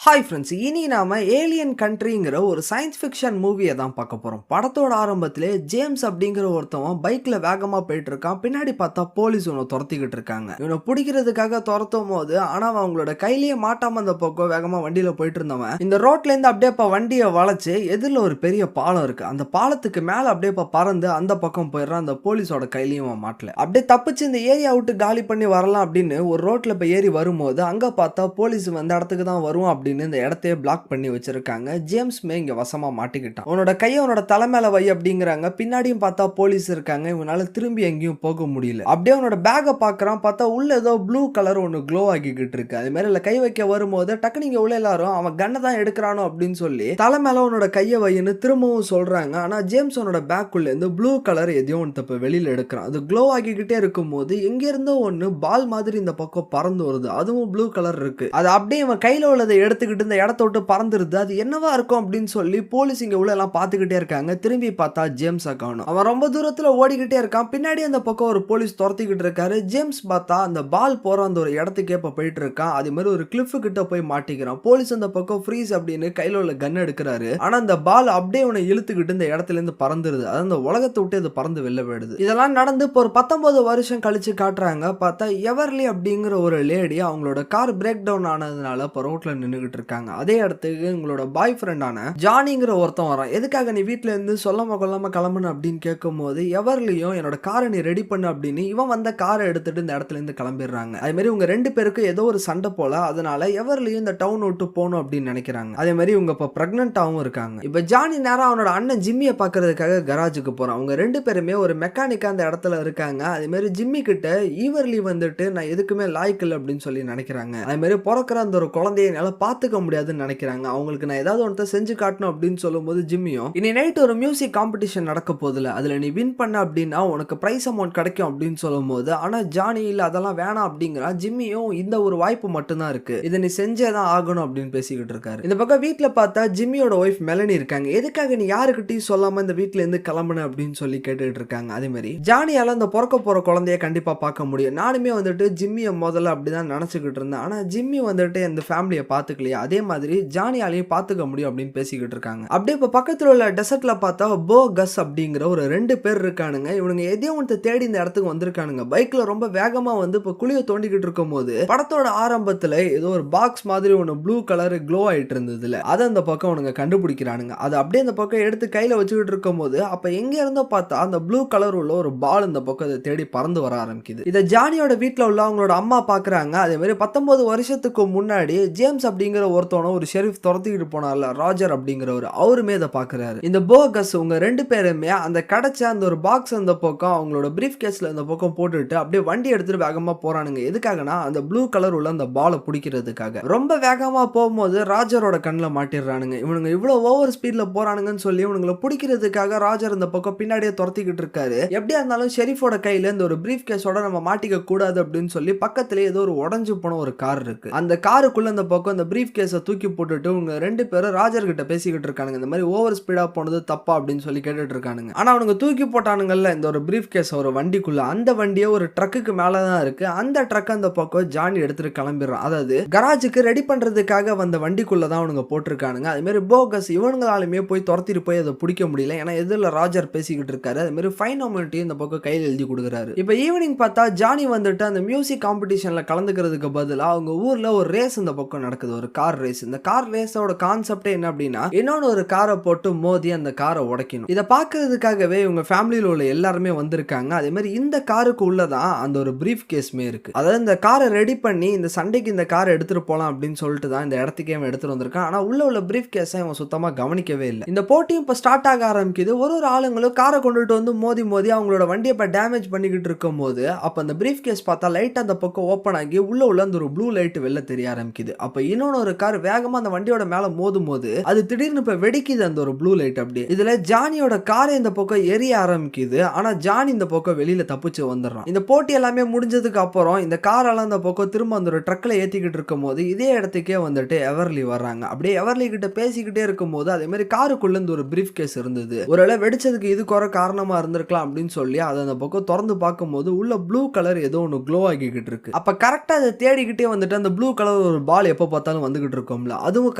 Hi friends, இனி நாம alien கண்ட்ரிங்கிற ஒரு சயின்ஸ் ஃபிக்ஷன் மூவியை தான் பார்க்க போறோம். படத்தோட ஆரம்பத்திலே ஜேம்ஸ் அப்படிங்கிற ஒருத்தவன் பைக்ல வேகமா போயிட்டு இருக்கான். பின்னாடி பார்த்தா போலீஸ் இவனை துரத்திக்கிட்டு இருக்காங்க. இவனை பிடிக்கிறதுக்காக துரத்தும் போது ஆனா அவங்களோட கையிலேயே மாட்டாம அந்த பக்கம் வேகமா வண்டியில போயிட்டு இருந்தவன் இந்த ரோட்ல இருந்து அப்படியே வண்டியை வளைச்சு எதிரில் ஒரு பெரிய பாலம் இருக்கு. அந்த பாலத்துக்கு மேல அப்படியே பறந்து அந்த பக்கம் போயிடுறான். அந்த போலீஸோட கையிலையும் மாட்டல. அப்படியே தப்பிச்சு இந்த ஏரியா விட்டு காலி பண்ணி வரலாம் அப்படின்னு ஒரு ரோட்ல போய் ஏறி வரும்போது அங்க பார்த்தா போலீஸ் அந்த இடத்துக்கு தான் வரும் அப்படின்னு இந்த இடத்தையே பிளாக் பண்ணி வச்சிருக்காங்க. ஜேம்ஸ்மே இங்க வசமா மாட்டிக்கிட்டான். உன்னோட கையை உன்னோட தலை மேல வை அப்படிங்கிறாங்க. பின்னாடியும் பார்த்தா போலீஸ் இருக்காங்க. இவனால திரும்பி எங்கேயும் போக முடியல. அப்படியே அவனோட பேக்கை பாக்குறான். பார்த்தா உள்ள ஏதோ ப்ளூ கலர் ஒன்னு க்ளோ ஆகிக்கிட்டு இருக்கு. அது மாதிரி கை வைக்க வரும்போது டக்குனு இங்க உள்ள எல்லாரும் அவன் கண்ணை தான் எடுக்கிறானோ அப்படின்னு சொல்லி தலை மேல உன்னோட கையை வைன்னு திரும்பவும் சொல்றாங்க. ஆனா ஜேம்ஸ் உன்னோட பேக்குள்ள இருந்து ப்ளூ கலர் எதையும் ஒன்று தப்பு வெளியில எடுக்கிறான். அது க்ளோ ஆகிக்கிட்டே இருக்கும் போது எங்க இருந்தோ ஒன்னு பால் மாதிரி இந்த பக்கம் பறந்து வருது. அதுவும் ப்ளூ கலர் இருக்கு. அது அப்படியே இவன் கையில உள்ளதை எடுத்துக்கிட்டு இந்த இடத்த விட்டு பறந்துருது. அது என்னவா இருக்கும் அப்படின்னு சொல்லி போலீஸ் இங்க உள்ள எல்லாம் பாத்துக்கிட்டே இருக்காங்க. திரும்பி பார்த்தா ஜேம்ஸ் காணோம். அவன் ரொம்ப தூரத்துல ஓடிக்கிட்டே இருக்கான். பின்னாடி அந்த பக்கம் ஒரு போலீஸ் துரத்திக்கிட்டு இருக்காரு. ஜேம்ஸ் பார்த்தா அந்த பால் போற அந்த ஒரு இடத்துக்கே இப்ப போயிட்டு இருக்கான். அதே மாதிரி ஒரு கிளிஃப் கிட்ட போய் மாட்டிக்கிறான். போலீஸ் அந்த பக்கம் ஃப்ரீஸ் அப்படின்னு கையில உள்ள கன் எடுக்கிறாரு. ஆனா அந்த பால் அப்படியே அவனை இழுத்துக்கிட்டு இந்த இடத்துல இருந்து பறந்துருது. அது அந்த உலகத்தை விட்டு இது பறந்து வெளில போயிடுது. இதெல்லாம் நடந்து இப்போ ஒரு 19 வருஷம் கழிச்சு காட்டுறாங்க. பார்த்தா எவர்லி அப்படிங்கிற ஒரு லேடி அவங்களோட கார் பிரேக் டவுன் ஆனதுனால இப்போ ரோட்ல நின்றுகிட்டு இருக்காங்க. அதே இடத்துக்கு உங்களோட பாய் ஃப்ரெண்டான ஜானிங்கிற ஒருத்தன் வரான். எதுக்காக நீ வீட்டுல இருந்து சொல்லாம கொள்ளாம கிளம்புன அப்படின்னு கேட்கும் போது எவர்லியும் என்னோட காரை நீ ரெடி பண்ணு அப்படின்னு இவன் வந்த காரை எடுத்துட்டு இந்த இடத்துல இருந்து கிளம்பிடுறாங்க. அதே மாதிரி உங்க ரெண்டு பேருக்கு ஏதோ ஒரு சண்டை போல. அதனால எவர்லியும் இந்த டவுன் விட்டு போகணும் அப்படின்னு நினைக்கிறாங்க. அதே மாதிரி இவங்க இப்போ பிரெக்னன்டாவும் இருக்காங்க. இப்ப ஜானி நேரம் அவனோட அண்ணன் ஜிம்மியை பாக்குறதுக்காக கராஜுக்கு போறான். அவங்க ரெண்டு பேருமே ஒரு மெக்கானிக்கா அந்த இடத்துல இருக்காங்க. அதே மாதிரி ஜிம்மி கிட்ட ஈவர்லி வந்துட்டு நான் எதுக்குமே லாய்க்கு இல்லை அப்படின்னு சொல்லி நினைக்கிறாங்க. அதே மாதிரி பிறக்கிற அந்த ஒரு குழந்தைய என்னால பாத்துக்க முடியாதுன்னு நினைக்கிறாங்க. அவங்களுக்கு நான் ஏதாவது ஒன்று செஞ்சு காட்டணும் அப்படின்னு சொல்லும்போது ஜிம்மியும் இனி நைட் ஒரு மியூசிக் காம்படிஷன் நடக்க போதில்ல, அதுல நீ வின் பண்ண அப்படின்னா உனக்கு பிரைஸ் அமௌண்ட் கிடைக்கும் அப்படின்னு சொல்லும் போது ஆனா ஜானி இல்ல அதெல்லாம் வேணாம் அப்படிங்கிறான். ஜிம்மியும் இந்த ஒரு வாய்ப்பு மட்டும்தான் இருக்கு, இதை நீ செஞ்சேதான் ஆகணும் அப்படின்னு பேசிக்கிட்டு இருக்காரு. இந்த பக்கம் வீட்டுல பார்த்தா ஜிம்மியோட ஒய்ஃப் மெலனி இருக்காங்க. எதுக்காக நீ யாருக்கிட்டையும் சொல்லாம இந்த வீட்டுல இருந்து கிளம்புன அப்படின்னு சொல்லி கேட்டுட்டு இருக்காங்க. அதே மாதிரி ஜானியால அந்த பிறக்க போற குழந்தைய கண்டிப்பா பார்க்க முடியும். நானுமே வந்துட்டு ஜிம்மியை முதல்ல அப்படிதான் நினைச்சுக்கிட்டு இருந்தேன். ஆனா ஜிம்மி வந்துட்டு இந்த ஃபேமிலியை பார்த்துக்கலையா, அதே மாதிரி ஜானியாலையும் பார்த்துக்க முடியும் அப்படின்னு பேசிக்கிட்டு இருக்காங்க. அப்படியே இப்போ பக்கத்தில் உள்ள டெசர்ட்ல பார்த்தா போ கஸ் அப்படிங்கிற ஒரு 2 பேர் இருக்கானுங்க. இவனுங்க எதையும் ஒன்று தேடி இந்த இடத்துக்கு வந்திருக்கானுங்க. பைக்ல ரொம்ப வேகமா வந்து இப்போ குழியை தோண்டிக்கிட்டு இருக்கும் போது படத்தோட ஆரம்பத்துல ஏதோ ஒரு பாக்ஸ் மாதிரி ஒன்று ப்ளூ கலர் க்ளோ ஆயிட்டு இருந்ததுல அதை அந்த பக்கம் அவனுங்க கண்டுபிடிக்கிறானுங்க. அது அப்படியே அந்த பக்கம் எடுத்து கையில வச்சுக்கிட்டு இருக்கும் போது அப்ப எங்க இருந்தோ பார்த்தா அந்த ப்ளூ கலர் உள்ள ஒரு பால் இந்த பக்கம் அதை தேடி பறந்து வர ஆரம்பிக்குது. இதை ஜானியோட வீட்டுல உள்ள அவங்களோட அம்மா பாக்குறாங்க. அதே மாதிரி 19 வருஷத்துக்கு முன்னாடி ஜேம்ஸ் அப்படிங்கிற ஒருத்தவன ஒரு ஷெரீஃப் துரத்திக்கிட்டு போனார்ல, ராஜர் அப்படிங்கிறவர், அவருமே இதை பாக்குறாரு. இந்த போகஸ் உங்க 2 பேருமே அந்த கிடைச்ச அந்த ஒரு பாக்ஸ் அந்த பக்கம் அவங்களோட பிரீஃப் கேஸ்ல அந்த பக்கம் போட்டுட்டு அப்படியே வண்டி எடுத்துட்டு வேகமா போறானுங்க. எதுக்காகனா அந்த ப்ளூ கலர் உள்ள அந்த பாலை பிடிக்கிறதுக்காக. ரொம்ப வேகமா போகும்போது ராஜரோட கண்ணில் மாட்டிடுறானுங்க. இவனுங்க இவ்வளவு ஓவர் ஸ்பீட்ல போறானுங்கன்னு சொல்லி இவனுங்களை பிடிக்கிறதுக்காக ராஜர் இந்த பக்கம் பின்னாடியே துரத்திக்கிட்டு இருக்காரு. எப்படியா இருந்தாலும் ஷெரீஃபோட கையில இந்த ஒரு பிரீஃப் கேஸோட நம்ம மாட்டிக்க கூடாது அப்படின்னு சொல்லி பக்கத்துல ஏதோ ஒரு உடஞ்சு போன ஒரு கார் இருக்கு. அந்த காருக்குள்ள அந்த பக்கம் அந்த பிரீஃப் கேஸை தூக்கி போட்டுட்டு உங்க 2 பேரும் ராஜர் கிட்ட பேசிக்கிட்டு இருக்கானுங்க. இந்த மாதிரி ஓவர் ஸ்பீடா போனது தப்பா அப்படின்னு சொல்லி கேட்டுட்டு இருக்கானுங்க. ஆனா அவனுங்க தூக்கி போட்டானுங்கல்ல இந்த ஒரு பிரீஃப் கேஸ் ஒரு வண்டிக்குள்ள, அந்த வண்டியே ஒரு ட்ரக்குக்கு மேலதான் இருக்கு. அந்த ட்ரக் அந்த பக்கம் ஜானி எடுத்துட்டு கிளம்பிடுறான். அதாவது கராஜுக்கு ரெடி பண்றதுக்காக வந்த வண்டிக்குள்ளதான் அவனுங்க போட்டிருக்கானுங்க. அதே மாதிரி போகஸ் இவனுங்களாலுமே போய் துரத்திட்டு போய் அதை பிடிக்க முடியல. ஏன்னா எதிரில் ராஜர் பேசிக்கிட்டு இருக்காரு. அதே மாதிரி ஃபைன் அமௌண்ட் இந்த பக்கம் கையில் எழுதி கொடுக்குறாரு. இப்ப ஈவினிங் பார்த்தா ஜானி வந்துட்டு அந்த மியூசிக் காம்படிஷன்ல கலந்துக்கிறதுக்கு பதிலா அவங்க ஊர்ல ஒரு ரேஸ் இந்த பக்கம் நடக்குது, ஒரு கார் ரேஸ். இந்த கார் ரேஸோட கான்செப்டே என்ன அப்படின்னா இன்னொன்னு ஒரு காரை போட்டு மோதி அந்த காரை உடைக்கணும். இதை பார்க்கறதுக்காகவே இவங்க ஃபேமிலியில் உள்ள எல்லாருமே வந்திருக்காங்க. அதே மாதிரி இந்த காருக்கு உள்ளதான் அந்த ஒரு பிரீஃப் கேஸ்மே இருக்கு. அதாவது இந்த காரை ரெடி பண்ணி இந்த சண்டைக்கு இந்த காரை எடுத்துட்டு போலாம் அப்படின்னு சொல்லிட்டு தான் இந்த இடத்துக்கே அவன் எடுத்துட்டு வந்திருக்கான். ஆனா உள்ள பிரீஃப் கேஸை அவன் சுத்தமா கவனிக்கவே இல்லை. இந்த போட்டியும் இப்ப ஸ்டார்ட் ஆக ஆரம்பிக்குது. ஒரு ஆளுங்களும் காரை கொண்டுட்டு வந்து மோதி மோதி அவங்களோட வண்டியை இப்ப டேமேஜ் பண்ணிக்கிட்டு இருக்கும் போது அப்ப அந்த பிரீஃப் கேஸ் பார்த்தா லைட் அந்த பக்கம் ஓப்பன் ஆகி உள்ள அந்த ஒரு ப்ளூ லைட் வெளில தெரிய ஆரம்பிக்குது. அப்ப இன்னொன்னு ஒரு கார் வேகமா அந்த வண்டியோட மேல மோதும் போது அது திடீர்னு இப்ப வெடிக்குது அந்த ஒரு ப்ளூ லைட். அப்படியே இதுல ஜானியோட காரை இந்த பக்கம் எரிய ஆரம்பிக்குது. ஆனா ஜானி இந்த பக்கம் வெளியில தப்பிச்சு வந்துடுறான். இந்த போட்டி எல்லாமே முடிஞ்சதுக்கு அப்புறம் இந்த காரெல்லாம் அந்த பக்கம் திரும்ப அந்த ஒரு ட்ரக்ல ஏத்திக்கிட்டு இருக்கும் போது இதே இடத்துக்கே வந்துட்டு எவர்லி வர்றாங்க. அப்படியே எவர்லி கிட்ட பேசிக்கிட்டே இருக்கும் போது அதே மாதிரி காருக்குள்ள இருந்து ஒரு பிரீஃப் கேஸ் இருந்தது. ஒருவேளை வெடிச்சதுக்கு இது குறை காரணமா இருந்திருக்கலாம் அப்படின்னு சொல்லி அதை அந்த பக்கம் திறந்து பார்க்கும் போது உள்ள ப்ளூ கலர் ஏதோ ஒன்று க்ளோ ஆகிக்கிட்டு இருக்கு. அப்ப கரெக்டா அதை தேடிக்கிட்டே வந்துட்டு அந்த ப்ளூ கலர் ஒரு பால் எப்ப பார்த்தாலும் வந்துகிட்டு இருக்கோம்ல, அதுவும்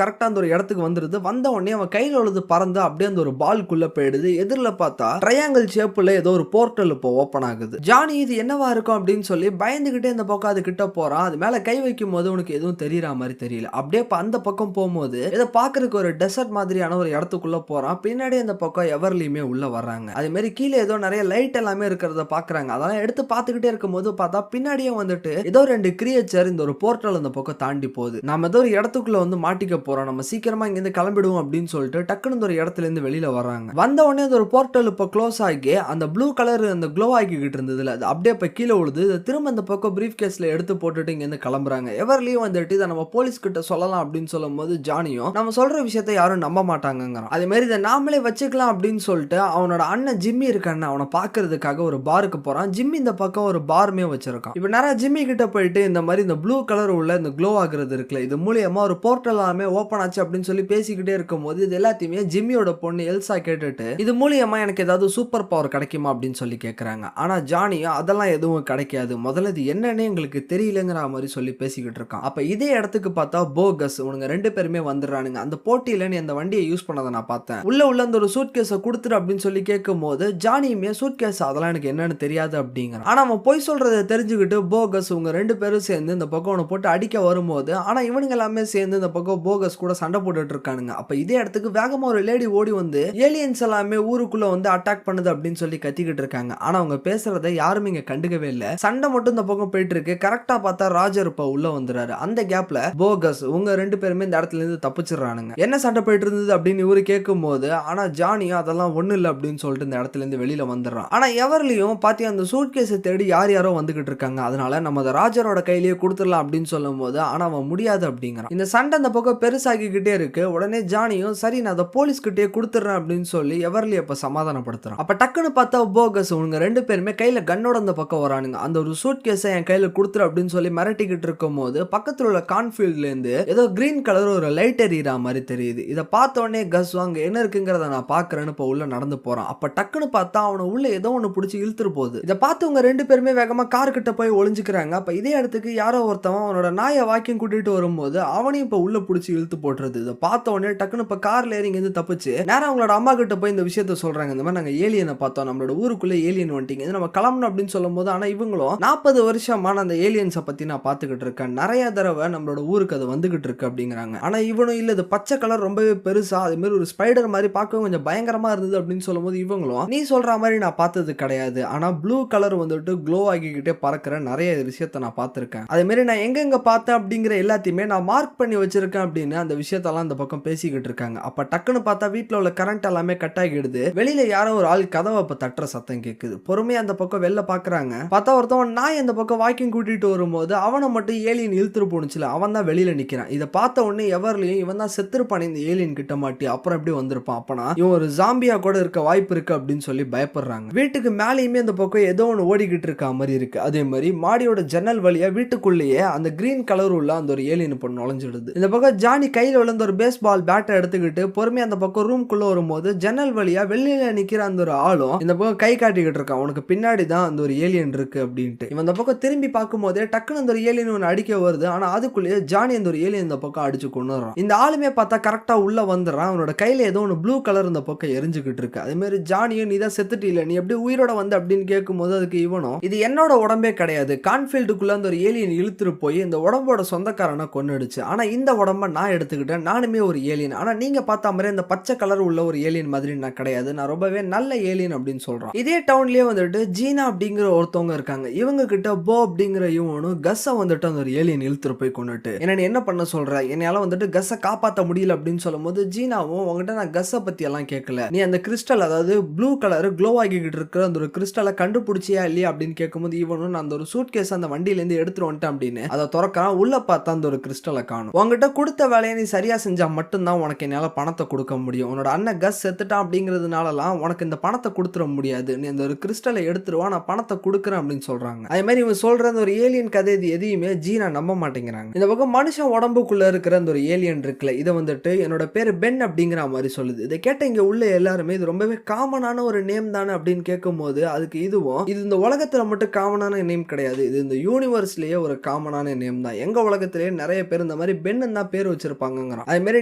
கரெக்டா அந்த ஒரு இடத்துக்கு வந்துருது. வந்த உடனே அவன் கையில உள்ளது பறந்து அப்படியே அந்த ஒரு பால்குள்ள போயிடுது. எதிரில பார்த்தா ட்ரையாங்கிள் ஷேப்ல ஏதோ ஒரு போர்ட்டல் இப்போ ஓப்பன் ஆகுது. ஜானி இது என்னவா இருக்கும் அப்படின்னு சொல்லி பயந்துகிட்டே இந்த பக்கம் அது கிட்ட போறான். அது மேல கை வைக்கும் போது உனக்கு எதுவும் தெரியற மாதிரி தெரியல. அப்படியே அந்த பக்கம் போகும்போது இதை பாக்குறதுக்கு ஒரு டெசர்ட் மாதிரியான ஒரு இடத்துக்குள்ள போறான். பின்னாடி அந்த பக்கம் எவர்லியுமே உள்ள வர்றாங்க. அதே மாதிரி கீழே ஏதோ நிறைய லைட் எல்லாமே இருக்கிறத பாக்குறாங்க. அதெல்லாம் எடுத்து பார்த்துக்கிட்டே இருக்கும்போது பார்த்தா பின்னாடியே வந்துட்டு ஏதோ 2 கிரியேச்சர் இந்த ஒரு போர்ட்டல் அந்த பக்கம் தாண்டி போகுது. நம்ம ஏதோ ஒரு இடத்துக்குள்ள வந்து மாட்டிக்க போறோம், நம்ம சீக்கிரமா இங்க இருந்து கிளம்பிடுவோம் அப்படின்னு சொல்லிட்டு டக்குனு ஒரு இடத்துல இருந்து வெளியில வர்றாங்க. வந்த உடனே அந்த ஒரு போர்ட்டல் இப்போ க்ளோஸ் ஆகி அந்த ப்ளூ கலர் அந்த க்ளோ ஆகிக்கிட்டு இருந்ததுல அது அப்படியே இப்ப கீழே விழுது. திரும்ப அந்த பக்கம் பிரீஃப் கேஸ்ல எடுத்து போட்டுட்டு இங்க இருந்து கிளம்புறாங்க. எவர்லியும் வந்துட்டு இதை நம்ம போலீஸ் கிட்ட சொல்லலாம் அப்படின்னு சொல்லும் போது ஜானியும் நம்ம சொல்ற விஷயத்தை யாரும் நம்ப மாட்டாங்கிறான். அதே மாதிரி இதை நாமளே வச்சுக்கலாம் அப்படின்னு சொல்லிட்டு அவனோட அண்ணன் ஜிம்மி இருக்கான்னு அவனை பாக்குறதுக்காக ஒரு பாருக்கு போறான். ஜிம்மி இந்த பக்கம் ஒரு பார்மே வச்சிருக்கான். இப்ப நிறைய ஜிம்மி கிட்ட போயிட்டு இந்த மாதிரி இந்த ப்ளூ கலர் உள்ள இந்த க்ளோ ஆகுறது இருக்குல்ல, இது மூலியமா ஒரு போர்ட்டல் எல்லாமே ஓபன் ஆச்சு அப்படின்னு சொல்லி பேசிக்கிட்டே இருக்கும் போது இது எல்லாத்தையுமே ஜிம்மியோட பொண்ணு எல்சா கேட்டுட்டு இது மூலியமா எனக்கு ஏதாவது சூப்பர் பவர் கிடைக்குமா அப்படின்னு சொல்லி கேட்கறாங்க. ஆனா ஜானியும் அதெல்லாம் எதுவும் கிடைக்காது, முதல்ல இது என்னன்னு எங்களுக்கு தெரியலங்கிற மாதிரி சொல்லி பேசிக்கிட்டு இருக்கான். அப்ப இதே இடத்துக்கு பார்த்தா போகஸ் உனங்க 2 பேருமே வந்துடுறானுங்க. அந்த போட்டியில நீ அந்த வண்டியை யூஸ் பண்ணதை நான் பார்த்தேன், உள்ள அந்த ஒரு சூட் கேஸை கொடுத்துரு அப்படின்னு சொல்லி கேட்கும் போது ஜானியுமே சூட் கேஸ் அதெல்லாம் எனக்கு என்னன்னு தெரியாது அப்படிங்கிறான். ஆனா அவன் போய் சொல்றதை தெரிஞ்சுக்கிட்டு போகஸ் உங்க 2 பேரும் சேர்ந்து இந்த பக்கம் அவனை போட்டு அடிக்க வரும்போது ஆனா இவனுங்க எல்லாமே சேர்ந்து இந்த பக்கம் போகஸ் கூட சண்டை போட்டுட்டு இருக்கானுங்க. அப்ப இதே இடத்துக்கு வேகமா ஒரு லேடி ஓடி வந்து ஏலியன்ஸ் எல்லாமே ஊருக்குள்ள வந்து அட்டாக் பண்ணுது அப்படின்னு சொல்லி கத்திக்கிட்டு இருக்காங்க. ஆனா அவங்க பேசுறதை யாருமே இங்க கண்டுக்கவே இல்ல. சண்டை மட்டும் இந்த பக்கம் போயிட்டு இருக்கு. கரெக்டா பார்த்தா ராஜர் இப்ப உள்ள வந்துறாரு. அந்த கேப்ல போகஸ் உங்க 2 பேருமே இந்த இடத்துல இருந்து தப்பிச்சிடறானுங்க. என்ன சண்டை போயிட்டு இருந்தது அப்படின்னு இவரு கேட்கும் போது ஆனா ஜானியும் அதெல்லாம் ஒண்ணு இல்ல அப்படின்னு சொல்லிட்டு இந்த இடத்துல இருந்து வெளியில வந்துடுறான். ஆனா எவர்லியும் பாத்தி அந்த சூட் கேஸை தேடி யாரோ வந்துகிட்டு இருக்காங்க, அதனால நம்ம அதை ராஜரோட கையிலேயே கொடுத்துடலாம் அப்படின்னு சொல்லும் போது ஆனா அவன் முடியாது அப்படிங்கிறான். இந்த சண்டை அந்த பக்கம் பெருசாகிக்கிட்டே இருக்கு. உடனே ஜானியும் சரி நான் அதை போலீஸ் கிட்டே கொடுத்துறேன் அப்படின்னு சொல்லி எவர்லி அப்ப சமாதானப்படுத்துறான். அப்ப டக்குன்னு பார்த்தா போகஸ் உங்க 2 பேருமே கையில கன்னோட அந்த பக்கம் வரானுங்க. அந்த ஒரு சூட் கேஸை என் கையில கொடுத்துரு அப்படின்னு சொல்லி மிரட்டிக்கிட்டு இருக்கும் போது பக்கத்துல உள்ள கான்ஃபீல்ட்ல இருந்து ஏதோ கிரீன் கலர் ஒரு லைட் எரியற மாதிரி தெரியுது. இதை பார்த்த உடனே கஸ் அங்க என்ன இருக்குங்கிறத நான் பாக்குறேன்னு இப்ப உள்ள நடந்து போறான். அப்ப டக்குன்னு பார்த்தா அவனை உள்ள ஏதோ ஒண்ணு பிடிச்சி இழுத்துட்டு போகுது. இதை பார்த்து உங்க 2 பேருமே வேகமா கார் கிட்ட போய் ஒளிஞ்சுக்கிறாங்க. அப்ப இதே இடத்துக்கு யாரோ ஒருத்தவன் அவனோட நாயை வாக்கியம் கூட்டிட்டு வரும்போது அவனையும் இப்ப உள்ள பிடிச்சி இழுத்து போட்டுறது. இதை பார்த்த உடனே டக்குன்னு இப்ப கார்ல ஏறி இருந்து தப்பிச்சு நேரம் அவங்களோட அம்மா கிட்ட போய் இந்த விஷயத்த சொல்றாங்க. இந்த மாதிரி நாங்க ஏலியனை பார்த்தோம், நம்மளோட ஊருக்குள்ள ஏலியன் வந்துட்டீங்க, இது நம்ம கிளம்பணும் அப்படின்னு சொல்லும் போது ஆனா இவங்களும் 40 வருஷமா அந்த ஏலியன்ஸை பத்தி நான் பார்த்துக்கிட்டு இருக்கேன், நிறைய தடவை நம்மளோட ஊருக்கு அது வந்துகிட்டு இருக்கு அப்படிங்கிறாங்க. ஆனா இவனும் இல்ல இது பச்சை கலர் ரொம்பவே பெருசா அது மாதிரி ஒரு ஸ்பைடர் மாதிரி பார்க்கவும் கொஞ்சம் பயங்கரமா இருந்தது அப்படின்னு சொல்லும் போது இவங்களும் நீ சொல்ற மாதிரி நான் பார்த்தது கிடையாது, ஆனா ப்ளூ கலர் வந்துட்டு க்ளோ ஆகிக்கிட்டே பறக்கிற நிறைய விஷயத்தை நான் பார்த்திருக்கேன், அதே மாதிரி நான் எங்க பார்த்தேன் அப்படிங்கிற எல்லாத்தையுமே நான் மார்க் பண்ணி வச்சிருக்கேன் அப்படின்னு அந்த விஷயத்தெல்லாம் இந்த பக்கம் பேசிக்கிட்டு இருக்காங்க. அப்ப டக்குன்னு பார்த்தா வீட்டுல உள்ள கரண்ட் எல்லாமே கட் ஆகிடுது. வெளியில யாரோ ஒரு ஆள் கதவை இப்ப தட்டுற சத்தம் கேட்குது. பொறுமையா அந்த பக்கம் வெளில பாக்குறாங்க. பார்த்தா ஒருத்தவன் நாய் அந்த பக்கம் வாக்கிங் கூட்டிட்டு வரும்போது அவனை மட்டும் ஏலியன் இழுத்துட்டு போனுச்சுல அவன் தான் வெளியில நிக்கிறான். இதை பார்த்த உடனே எவர்லையும் இவன் தான் செத்துருப்பான் இந்த ஏலியன் கிட்ட மாட்டி, அப்புறம் எப்படி வந்திருப்பான், அப்பனா இவன் ஒரு ஜாம்பியா கூட இருக்க வாய்ப்பு இருக்கு அப்படின்னு சொல்லி பயப்படுறாங்க. வீட்டுக்கு மேலேயுமே அந்த பக்கம் ஏதோ ஒன்று ஓடிக்கிட்டு இருக்க மாதிரி இருக்கு. அதே மாதிரி மாடியோட ஜன்னல் வழியா வீட்டுக்குள்ளேயே அந்த கிரீன் கலர் உள்ள அந்த ஒரு ஏலியன் பொண்ணு நுழைஞ்சிடுது. இந்த பக்கம் ஜானி கையில விழுந்த ஒரு பேஸ்பால் பேட்டை எடுத்துக்கிட்டு பொறுமையா அந்த பக்கம் ரூம்குள்ள வரும்போது ஜன்னல் வழியா வெளியில நிக்கிற அந்த ஒரு ஆளும் இந்த பக்கம் கை காட்டிக்கிட்டு இருக்கான், உனக்கு பின்னாடி தான் அந்த ஒரு ஏலியன் இருக்கு அப்படின்ட்டு. இவன் அந்த பக்கம் திரும்பி பார்க்கும் போதே டக்குன்னு அந்த ஒரு ஏலியன் ஒன்று அடிக்க வருது. ஆனா அதுக்குள்ளேயே ஜானி அந்த ஒரு ஏலியன் இந்த பக்கம் அடிச்சு கொண்டுறான். இந்த ஆளுமே பார்த்தா கரெக்டா உள்ள வந்துடுறான். அவனோட கையில ஏதோ ஒன்று ப்ளூ கலர் இந்த பக்கம் எரிஞ்சுக்கிட்டு இருக்கு. அதே மாதிரி ஜானியும் நீ தான் செத்துட்டு இல்ல, நீ எப்படி உயிரோட வந்து அப்படின்னு கேட்கும் போது அதுக்கு இவனும் இது என்னோட உடம்பே கிடையாது, கான்ஃபீல்டுக்குள்ள அந்த ஒரு ஏலியன் இழுத்துட்டு போய் இந்த உடம்போட சொந்தக்காரனை கொன்னுடுச்சு, ஆனா இந்த உடம்ப நான் எடுத்துக்கிட்டேன், நானுமே ஒரு ஏலியன், ஆனா நீங்க பார்த்த மாதிரி அந்த பச்சை கலர் உள்ள ஒரு ஏலியன் மாதிரி நான் கிடையாது, நான் ரொம்பவே நல்ல ஏலியன் அப்படின்னு சொல்றான். இதே டவுன்லயே வந்துட்டு ஜீனா அப்படிங்கிற ஒருத்தவங்க இருக்காங்க. இவங்க கிட்ட போ அப்படிங்கிற இவனும் கஸ்ஸை வந்துட்டு அந்த ஒரு ஏலியன் இழுத்துட்டு போய் கொண்டுட்டு என்ன பண்ண சொல்ற, என்னால வந்துட்டு கஸ்ஸை காப்பாற்ற முடியல அப்படின்னு சொல்லும் போது ஜீனாவும் உங்ககிட்ட நான் கஸ்ஸை பத்தி எல்லாம் கேட்கல, நீ அந்த கிறிஸ்டல் அதாவது ப்ளூ கலர் க்ளோ ஆகிக்கிட்டு இருக்கிற அந்த ஒரு கிறிஸ்டலை கண்டுபிடிச்சியா இல்லையா அப்படின்னு கேட்கும்போது இவனும் நான் அந்த ஒரு சூட் கேஸ் அந்த வண்டியில இருந்து எடுத்துட்டு வந்துட்டேன் அப்படின்னு அதை திறக்கிறான். உள்ள பார்த்தா அந்த ஒரு கிறிஸ்டலை காணும். உங்ககிட்ட கொடுத்த வேலையை நீ சரியா செஞ்சா மட்டும்தான் உனக்கு என்னால பணத்தை கொடுக்க முடியும், உன்னோட அண்ணன் கஸ் செத்துட்டான் அப்படிங்கிறதுனாலலாம் உனக்கு இந்த பணத்தை கொடுத்துட முடியாது, நீ அந்த ஒரு கிறிஸ்டலை எடுத்துருவா, நான் பணத்தை கொடுக்குறேன் அப்படின்னு சொல்றாங்க. அதே மாதிரி இவன் சொல்ற அந்த ஒரு ஏலியன் கதை இது எதையுமே ஜீனா நம்ப மாட்டேங்கிறாங்க. இந்த பக்கம் மனுஷன் உடம்புக்குள்ள இருக்கிற அந்த ஒரு ஏலியன் இருக்குல்ல, இதை வந்துட்டு என்னோட பேரு பென் அப்படிங்கிற மாதிரி சொல்லுது. இதை கேட்ட இங்க உள்ள எல்லாருமே இது ரொம்பவே காமனான ஒரு நேம் தானே அப்படின்னு கேட்கும் போது அதுக்கு இதுவும் இது இந்த உலகத்துல மட்டும் காமனான நேம் கிடையாது, இது இந்த யூனிவர்ஸ்லயே ஒரு காமனான நேம் தான், எங்க உலகத்திலேயே நிறைய பேர் இந்த மாதிரி பென்னு தான் பேர் வச்சிருப்பாங்கங்கிறான். அதே மாதிரி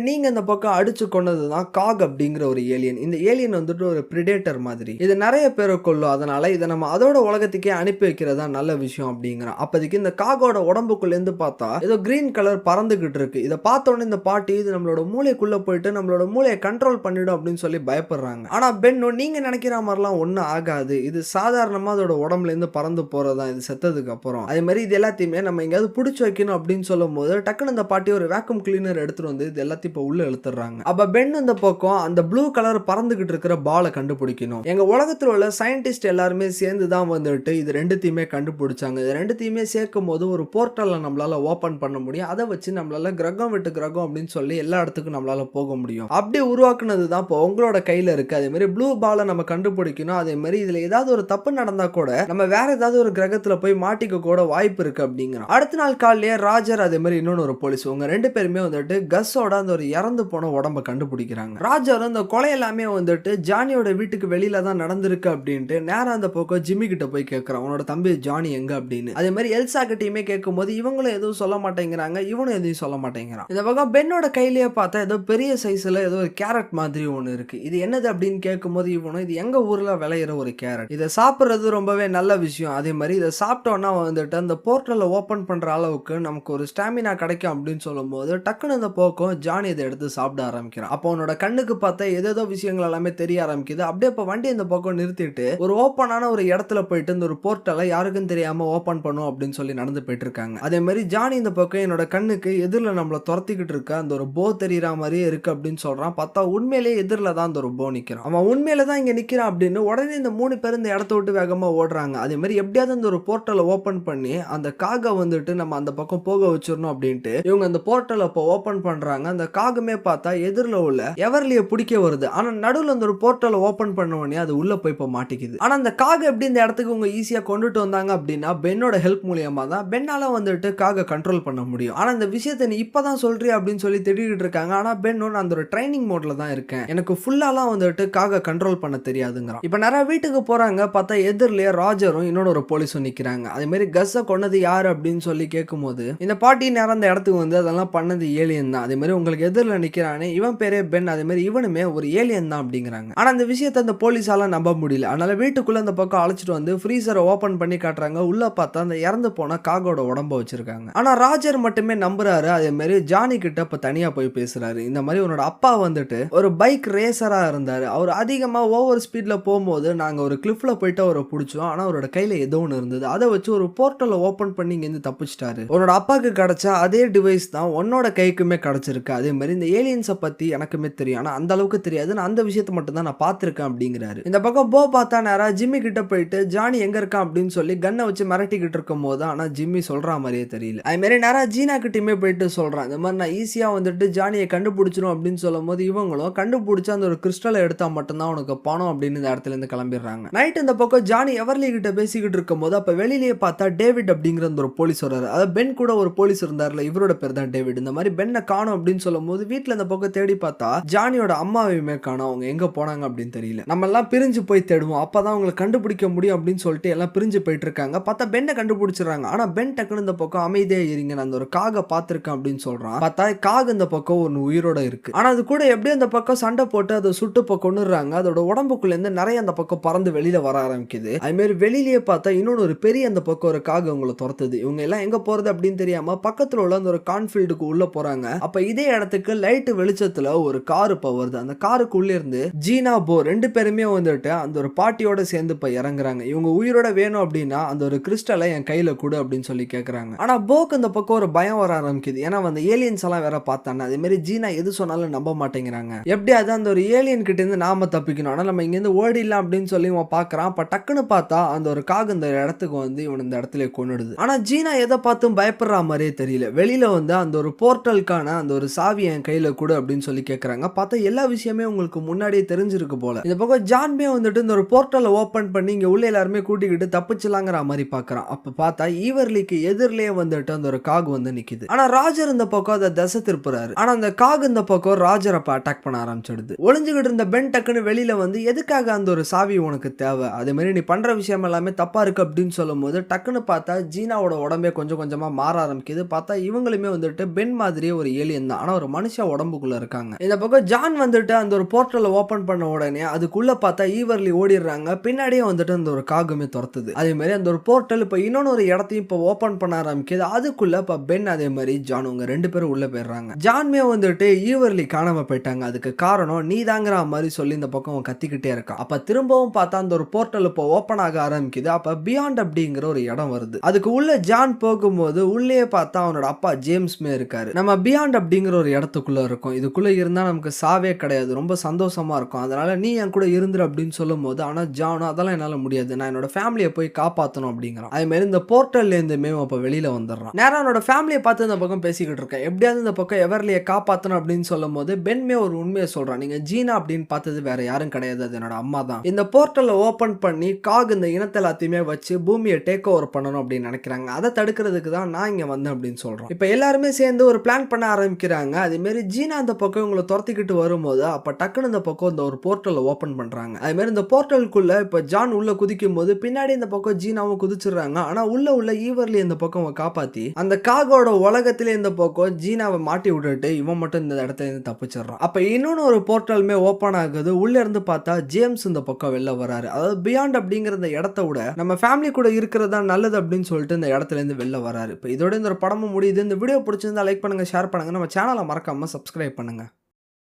நீங்க இந்த பக்கம் அடிச்சு கொண்டதுதான் காக் அப்படிங்கிற ஒரு ஏலியன். இந்த ஏலியன் வந்துட்டு ஒரு பிரிடேட்டர் மாதிரி, இது நிறைய பேரை கொல்லும், அதனால இதை நம்ம அதோட உலகத்துக்கே அனுப்பி வைக்கிறதா நல்ல விஷயம் அப்படிங்கிறான். அப்போதைக்கு இந்த காகோட உடம்புக்குள்ள இருந்து பார்த்தா ஏதோ கிரீன் கலர் பறந்துகிட்டு இருக்கு. இதை பார்த்த உடனே இந்த பாட்டி இது நம்மளோட மூளைக்குள்ள போயிட்டு நம்மளோட மூளையை கண்ட்ரோல் பண்ணிடும் அப்படின்னு சொல்லி பயப்படுறாங்க. ஆனா பென்னோ நீங்க நினைக்கிற மாதிரிலாம் ஒன்றும் ஆகாது, இது சாதாரணமா அதோட உடம்புல இருந்து பறந்து போறதான் இது செத்ததுக்கு அப்புறம். அதே மாதிரி இது எல்லாத்தையுமே நம்ம எங்கேயாவது பிடிச்சி வைக்கணும் அப்படின்னு சொல்லும் போது டக்குன்னு இந்த பாட்டி ஒரு வேக்யூம் கிளீனர் எடுத்துட்டு வந்து இது எல்லாத்தையும் இப்போ உள்ள இழுத்துறாங்க. அப்ப பென் இந்த பக்கம் அந்த ப்ளூ கலர் பறந்துகிட்டு இருக்கிற பாலை கண்டுபிடிக்கணும். எங்க உலகத்தில் உள்ள சயின்டிஸ்ட் எல்லாருமே சேர்ந்து தான் வந்துட்டு இது ரெண்டுத்தையுமே கண்டுபிடிச்சாங்க. இது ரெண்டுத்தையுமே சேர்க்கும் போது ஒரு போர்ட்டலை நம்மளால ஓபன் பண்ண முடியும். அதை வச்சு நம்மளால கிரகம் விட்டு கிரகம் அப்படின்னு சொல்லி எல்லா இடத்துக்கும் நம்மளால போக முடியும். அப்படி உருவாக்குனது தான் இப்போ உங்களோட கையில இருக்கு. அதே மாதிரி ப்ளூ பாலை நம்ம கண்டுபிடிக்கணும். அதே மாதிரி இதுல ஏதாவது ஒரு தப்பு நடந்தா கூட நம்ம வேற ஏதாவது ஒரு கிரகத்துல போய் மாட்டிக்க கூட வாய்ப்பு இருக்கு அப்படிங்கிறோம். அடுத்த நாள் காலையிலேயே ராஜர் அதே மாதிரி இன்னொன்னு ஒரு போலீஸ் உங்க ரெண்டு பேருமே வந்துட்டு கஸ்ஸோட அந்த ஒரு இறந்து போன உடம்ப கண்டுபிடிக்கிறாங்க. ராஜர் அந்த கொலை எல்லாமே வந்துட்டு ஜானியோட வீட்டுக்கு வெளியில தான் நடந்திருக்கு அப்படின்ட்டு நேரா அந்த பக்கம் ஜிம்மி கிட்ட போய் கேட்கறான், உன்னோட தம்பி ஜானி எங்க அப்படின்னு. அதே மாதிரி எல்சா கிட்டயுமே கேட்கும் போது இவங்களும் எதுவும் சொல்ல மாட்டேங்கிறாங்க, இவனும் எதையும் சொல்ல மாட்டேங்கிறான். இந்த பக்கம் பென்னோட கையிலேயே பார்த்தா ஏதோ பெரிய சைஸ்ல ஏதோ ஒரு கேரட் மாதிரி ஒன்று இருக்கு. இது என்னது அப்படின்னு கேட்கும் போது இவனும் இது எங்க ஊர்ல விளையிற ஒரு கேரட், இதை சாப்பிட்றது ரொம்பவே நல்ல விஷயம். அதே மாதிரி இதை சாப்பிட்டோன்னா வந்துட்டு அந்த போர்ட்டலை ஓபன் பண்ற அளவுக்கு நமக்கு ஒரு ஸ்டாமினா கிடைக்கும் அப்படின்னு சொல்லும் போது டக்குன்னு அந்த போக்கம் ஜானி இதை எடுத்து சாப்பிட ஆரம்பிக்கிறான். அப்போ அவனோட கண்ணுக்கு பார்த்தா ஏதோ விஷயங்கள் எல்லாமே தெரிய ஆரம்பிக்குது. அப்படியே இப்போ வண்டி இந்த பக்கம் நிறுத்திட்டு ஒரு ஓப்பனான ஒரு இடத்துல போயிட்டு இந்த ஒரு போர்ட்டலை யாருக்கும் தெரியாம ஓபன் பண்ணும் அப்படின்னு சொல்லி நடந்து போயிட்டு இருக்காங்க. அதே மாதிரி ஜானி இந்த பக்கம் என்னோட கண்ணுக்கு எதிரில் நம்மள துரத்திக்கிட்டு இருக்க அந்த ஒரு போ தெரியற மாதிரியே இருக்கு அப்படின்னு சொல்றான். பார்த்தா உண்மையிலேயே எதிரில் தான் அந்த ஒரு போ நிற்கிறான். அவன் உண்மையில தான் இங்க நிற்கிறான் அப்படின்னு உடனே இந்த 3 பேர் இந்த இடத்த விட்டு வேகமா ஓடுறாங்க. அதே மாதிரி எப்படியாவது அந்த ஒரு போர்ட்டலை ஓபன் பண்ணி அந்த காகை வந்துட்டு நம்ம அந்த பக்கம் போக வச்சிடணும் அப்படின்ட்டு இவங்க அந்த போர்ட்டலை இப்போ ஓபன் பண்றாங்க. அந்த காகமே பார்த்தா எதிரில் உள்ள எவர்லியை பிடிக்க வருது. ஆனா நடுவில் அந்த ஒரு போர்ட்டலை ஓபன் பண்ண உடனே அது உள்ள போய் இப்போ மாட்டிக்குது. ஆனா அந்த காகை எப்படி இந்த இடத்துக்கு உங்க ஈஸியா கொண்டுட்டு வந்தாங்க அப்படின்னா பென்னோட ஹெல்ப் மூலியமா தான். பென்னால வந்துட்டு காகை கண்ட்ரோல் பண்ண முடியும். ஆனா இந்த விஷயத்தை நீ இப்பதான் சொல்றியா அப்படின்னு சொல்லி திட்டிட்டு இருக்காங்க. ஆனா பென்னோ நான் அந்த ஒரு ட்ரைனிங் மோட்ல தான் இருக்கேன், எனக்கு ஃபுல்லாலாம் வந்துட்டு காகை கண்ட்ரோல் பண்ண தெரியாதுங்கிறான். இப்ப நிறைய வீட்டுக்கு போறாங்க. பார்த்தா எதிரிலேயே ராஜரும் இன்னொரு ஒரு போலீஸும் நிக்கிறாங்க. அதே மாதிரி கஸ்ஸை கொன்னது யாரு அப்படின்னு சொல்லி கேட்கும் போது இந்த பாட்டி நேரம் அந்த இடத்துக்கு வந்து அதெல்லாம் பண்ணது ஏலியன் தான். அதே மாதிரி உங்களுக்கு எதிரில் நிக்கிறானே இவன் பேரே பென், அதே மாதிரி இவனுமே ஒரு ஏலியன் தான் அப்படிங்கிறாங்க. ஆனா அந்த விஷயத்தை அந்த போலீஸால நம்ப முடியல. அதனால வீட்டுக்குள்ள அந்த பக்கம் அழைச்சிட்டு வந்து ஃப்ரீசரை ஓபன் பண்ணி காட்டுறாங்க. உள்ள பார்த்தா அந்த இறந்து போன காகோட உடம்ப வச்சிருக்காங்க. ஆனா ராஜர் மட்டுமே நம்புறாரு. அதே மாதிரி ஜானி கிட்ட இப்ப தனியா போய் பேசுறாரு. இந்த மாதிரி உன்னோட அப்பா வந்துட்டு ஒரு பைக் ரேசரா இருந்தாரு, அவர் அதிகமா ஓவர் ஸ்பீட்ல போகும்போது நாங்க ஒரு கிளிஃப்ல போயிட்டு அவரை பிடிச்சோம். ஆனா அவரோட கையில ஏதோ ஒன்று இருந்தது, அதை வச்சு ஒரு போர்ட்டலை ஓபன் பண்ணி இங்க இருந்து தப்பிச்சிட்டாரு. உன்னோட அப்பாக்கு கிடைச்ச அதே டிவைஸ் தான் உன்னோட கைக்குமே கிடைச்சிருக்கு. அதே மாதிரி இந்த ஏலியன்ஸை பத்தி எனக்குமே தெரியும், ஆனா அந்த அளவுக்கு தெரியாது, நான் அந்த விஷயத்தை மட்டும் தான் நான் பார்த்திருக்கேன் அப்படிங்கிறாரு. இந்த பக்கம் போ பார்த்தா நேரா ஜிம்மி கிட்ட போயிட்டு ஜானி எங்க இருக்கான் அப்படின்னு சொல்லி கன்னை வச்சு மிரட்டிக்கிட்டு இருக்கும் போது ஆனா ஜிம்மி சொல்ற மாதிரியே தெரியல. அதே மாதிரி நேரா ஜீனா கிட்டயுமே போயிட்டு சொல்றான், இந்த மாதிரி நான் ஈஸியா வந்துட்டு ஜானியை கண்டுபிடிச்சிரும் அப்படின்னு சொல்லும் போது இவங்களும் கண்டுபிடிச்சா அந்த ஒரு கிறிஸ்டலை எடுத்தா மட்டும்தான் உனக்கு பணம் அப்படின்னு இந்த இடத்துல இருந்து கிளம்பிடுறாங்க. நைட் இந்த பக்கம் ஜானி எவர்லி கிட்ட பேசிக்கிட்டு இருக்கும் போது அப்ப வெளியிலேயே பார்த்தா டேவிட் அப்படிங்கிற அந்த ஒரு போலீஸ் வர்றாரு. அதாவது பென் கூட ஒரு போலீஸ் இருந்தாருல, இவரோட பேர் தான் டேவிட். இந்த மாதிரி பென்னை காணும் அப்படின்னு சொல்லும் போது வீட்டுல இந்த பக்கம் தேடி பார்த்தா ஜானியோட அம்மாவையுமே காணும். அவங்க எங்க போனாங்க அப்படின்னு தெரியல. நம்ம எல்லாம் பிரிஞ்சு போய் தேடுவோம், அப்பதான் அவங்களை கண்டுபிடிக்க முடியும் அப்படின்னு சொல்லிட்டு எல்லாம் பிரிஞ்சு போயிட்டு இருக்காங்க. பார்த்தா பென்னை கண்டுபிடிச்சிடறாங்க. ஆனா பென் டக்குனு இந்த பக்கம் அமைதியா இருங்க, நான் அந்த ஒரு காகை பார்த்திருக்கேன் அப்படின்னு சொல்றான். பார்த்தா காக இந்த பக்கம் ஒன்னு உயிரோட இருக்கு. ஆனா அது கூட எப்படி அந்த பக்கம் சண்டை போட்டு அதை சுட்டு கொண்டுறாங்க. அதோட உடம்புக்குள்ள இருந்து நிறைய அந்த பக்கம் பறந்து வெளியில வர ஆரம்பிக்குது. அது மாதிரி வெளியிலேயே பார்த்தா இன்னொன்னு ஒரு பெரிய அந்த பக்கம் ஒரு காக உங்களை துரத்துது. இவங்க எல்லாம் எங்க போறது அப்படின்னு தெரியாம பக்கத்துல உள்ள அந்த ஒரு கான்ஃபீல்டுக்கு உள்ள போறாங்க. அப்ப இதே இடத்துக்கு லைட் வெளிச்சத்துல ஒரு காரு வருது. அந்த காருக்கு உள்ள இருந்து ஜீனா போ ரெண்டு பேருமே வந்துட்டு அந்த ஒரு பாட்டியோட சேர்ந்து இப்ப இறங்குறாங்க. இவங்க உயிரோட வேணும் அப்படின்னா அந்த ஒரு கிறிஸ்டலை என் கையில கொடு அப்படின்னு சொல்லி கேக்குறாங்க. ஆனா போக்கு அந்த பக்கம் ஒரு பயம் வர ஆரம்பிக்குது. ஏன்னா அந்த ஏலியன்ஸ் எல்லாம் வேற பார்த்தானே. அதே மாதிரி ஜீனா எது சொன்னாலும் நம்ப மாட்டேங்கிறாங்க. எப்படியாவது அந்த ஒரு ஏலியன் கிட்ட இருந்து நாம தப்பிக்கணும், ஆனா நம்ம இங்க இருந்து ஓடிடலாம் அப்படின்னு சொல்லி இவன் பாக்குறான். அப்ப டக்குன்னு பார்த்தா அந்த ஒரு காக இந்த இடத்துக்கு வந்து இவன் இந்த இடத்துல கொன்னுடுது. ஆனா ஜீனா எதை பார்த்தும் பயப்படுற மாதிரியே தெரியல. வெளியில வந்து அந்த ஒரு போர்ட்டலுக்கான அந்த ஒரு சாவி என் கையில கொடு அப்படின்னு சொல்லி கேக்குறாங்க. பார்த்தா எல்லா விஷயமே உங்களுக்கு முன்னாடியே தெரிஞ்சிருக்கு போல. இந்த பக்கம் ஜான்பே வந்துட்டு இந்த ஒரு போர்ட்டலை ஓபன் பண்ணி இங்க உள்ள எல்லாருமே கூட்டிக்கிட்டு தப்பிச்சலாங்கிற மாதிரி பாக்குறான். அப்ப பார்த்தா ஈவர்லிக்கு எதிரிலேயே வந்துட்டு அந்த ஒரு காக் வந்து நிக்குது. ஆனா ராஜர் இந்த பக்கம் அதை தசை திருப்புறாரு. ஆனா அந்த காக் இந்த பக்கம் ராஜர் அப்ப அட்டாக் பண்ண ஆரம்பிச்சிடுது. ஒளிஞ்சுகிட்டு இருந்த பென் டக்குன்னு வெளியில வந்து எதுக்காக அந்த ஒரு சாவி உனக்கு தேவை, அதே மாதிரி நீ பண்ற விஷயம் எல்லாமே தப்பா இருக்கு அப்படின்னு சொல்லும் போது டக்குன்னு பார்த்தா ஜீனாவோட உடம்பே கொஞ்சம் கொஞ்சமா மாற ஆரம்பிக்குது. பார்த்தா இவங்களுமே ரெண்டுமே வந்துட்டு பென் மாதிரியே ஒரு ஏலியன் தான். ஆனா ஒரு மனுஷ உடம்புக்குள்ள இருக்காங்க. இந்த பக்கம் ஜான் வந்துட்டு அந்த ஒரு போர்ட்டலை ஓபன் பண்ண உடனே அதுக்குள்ள பார்த்தா ஈவர்லி ஓடிடுறாங்க. பின்னாடியே வந்துட்டு அந்த ஒரு காகமே துரத்துது. அதே மாதிரி அந்த ஒரு போர்ட்டல் இப்ப இன்னொன்னு ஒரு இடத்தையும் இப்ப ஓபன் பண்ண ஆரம்பிக்குது. அதுக்குள்ள இப்ப பென் அதே மாதிரி ஜான் உங்க 2 பேரும் உள்ள போயிடுறாங்க. ஜான்மே வந்துட்டு ஈவர்லி காணாம போயிட்டாங்க. அதுக்கு காரணம் நீதாங்கிற மாதிரி சொல்லி இந்த பக்கம் அவன் கத்திக்கிட்டே இருக்கான். அப்ப திரும்பவும் பார்த்தா அந்த ஒரு போர்ட்டல் இப்போ ஓபன் ஆக ஆரம்பிக்குது. அப்ப பியாண்ட் அப்படிங்கிற ஒரு இடம் வருது. அதுக்கு உள்ள ஜான் போகும்போது உள்ளே பார்த்தா அவனோட அப்பா ஜேம்ஸ்மே இருக்காரு. நம்ம பியாண்ட் அப்படிங்கிற ஒரு இடத்துக்குள்ள இருக்கோம். இதுக்குள்ள இருந்தா நமக்கு சாவே கிடையாது. ரொம்ப சந்தோஷமா இருக்கும். அதனால நீ என் கூட இருந்துரு அப்படின்னு சொல்லும்போது ஆனா ஜானும் அதெல்லாம் என்னால முடியாது. நான் என்னோட ஃபேமிலியை போய் காப்பாத்தணும் அப்படிங்கிறான். அதே மாதிரி இந்த போர்ட்டல்ல இருந்துமே அப்ப வெளியில வந்துடுறான். நேரா அவனோட ஃபேமிலியை பார்த்து இந்த பக்கம் பேசிக்கிட்டு இருக்கேன். எப்படியாவது இந்த பக்கம் எவர்லியை காப்பாத்தணும் அப்படின்னு சொல்லும்போது பென்மே ஒரு உண்மையை சொல்றான். நீங்க ஜீனா அப்படின்னு பார்த்தது வேற யாரும் கிடையாது. அது என்னோட அம்மா தான். இந்த போர்ட்டலை ஓபன் பண்ணி காக் இந்த இனத்தை எல்லாத்தையுமே வச்சு பூமியை டேக் ஓவர் பண்ணணும் அப்படின்னு நினைக்கிறாங்க. அதை தடுக்கிறதுக்கு தான் நான் இங்க வந்தேன் அப்படின்னு சொல்றோம். இப்ப எல்லாருமே சேர்ந்து ஒரு பிளான் பண்ண ஆரம்பிக்கிறாங்க. அதே மாதிரி ஜீனா அந்த பக்கம் உங்களை துரத்திக்கிட்டு வரும்போது அப்ப டக்குன்னு இந்த பக்கம் இந்த ஒரு போர்ட்டலை ஓபன் பண்றாங்க. அதே மாதிரி இந்த போர்ட்டலுக்குள்ள இப்ப ஜான் உள்ள குதிக்கும் போது பின்னாடி இந்த பக்கம் ஜீனாவும் குதிச்சிடுறாங்க. ஆனா உள்ள ஈவர்லி இந்த பக்கம் காப்பாத்தி அந்த காகோட உலகத்திலே இந்த பக்கம் ஜீனாவை மாட்டி விட்டுட்டு இவன் மட்டும் இந்த இடத்துல இருந்து தப்பிச்சிடறான். அப்ப இன்னொன்னு ஒரு போர்ட்டலுமே ஓபன் ஆகுது. உள்ள இருந்து பார்த்தா ஜேம்ஸ் இந்த பக்கம் வெளில வராரு. அதாவது பியாண்ட் அப்படிங்கிற இந்த இடத்த விட நம்ம ஃபேமிலி கூட இருக்கிறதா நல்லது அப்படின்னு சொல்லிட்டு இந்த இடத்துல இருந்து வெளில வராரு. இப்ப இதோட இந்த ஒரு படமும் முடியுது. இந்த வீடியோ பிடிச்சிருந்தா லைக் பண்ணுங்க, ஷேர் பண்ணுங்க. நம்ம சேனலை மறக்காம சப்ஸ்கிரைப் பண்ணுங்க.